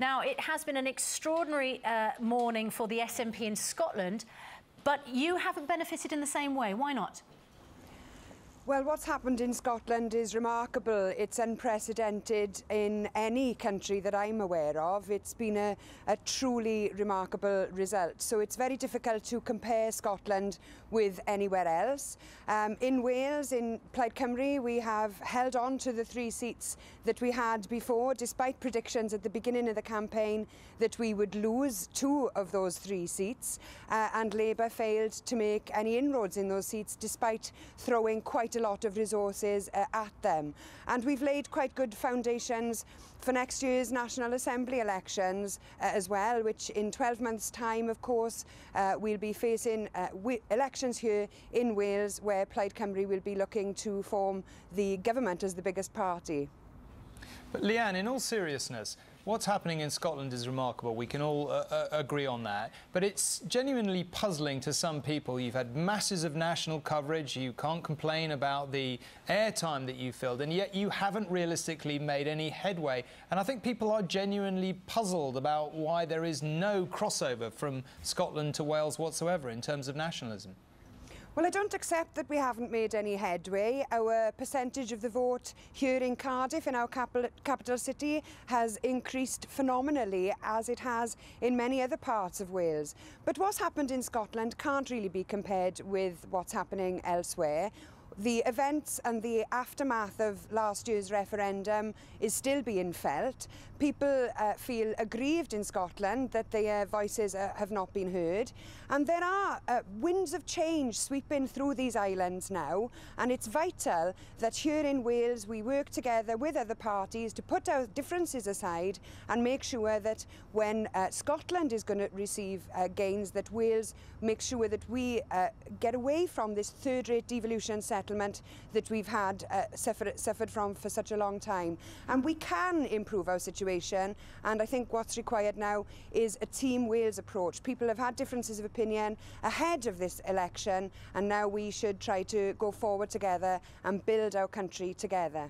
Now, it has been an extraordinary morning for the SNP in Scotland, but you haven't benefited in the same way. Why not? Well, what's happened in Scotland is remarkable. It's unprecedented in any country that I'm aware of. It's been a truly remarkable result. So it's very difficult to compare Scotland with anywhere else. In Wales, in Plaid Cymru, we have held on to the 3 seats that we had before, despite predictions at the beginning of the campaign that we would lose 2 of those 3 seats. And Labour failed to make any inroads in those seats, despite throwing quite a lot of resources at them. And we've laid quite good foundations for next year's National Assembly elections as well, which in 12 months' time, of course, we'll be facing elections here in Wales, where Plaid Cymru will be looking to form the government as the biggest party. But Leanne, in all seriousness, what's happening in Scotland is remarkable. We can all agree on that. But it's genuinely puzzling to some people. You've had masses of national coverage. You can't complain about the airtime that you filled, and yet you haven't realistically made any headway. And I think people are genuinely puzzled about why there is no crossover from Scotland to Wales whatsoever in terms of nationalism. Well, I don't accept that we haven't made any headway. Our percentage of the vote here in Cardiff, in our capital city, has increased phenomenally, as it has in many other parts of Wales. But what's happened in Scotland can't really be compared with what's happening elsewhere. The events and the aftermath of last year's referendum is still being felt. People feel aggrieved in Scotland that their voices have not been heard. And there are winds of change sweeping through these islands now. And it's vital that here in Wales we work together with other parties to put our differences aside and make sure that when Scotland is going to receive gains, that Wales makes sure that we get away from this third-rate devolution settlement that we've had suffered from for such a long time. And we can improve our situation, and I think what's required now is a Team Wales approach. People have had differences of opinion ahead of this election, and now we should try to go forward together and build our country together.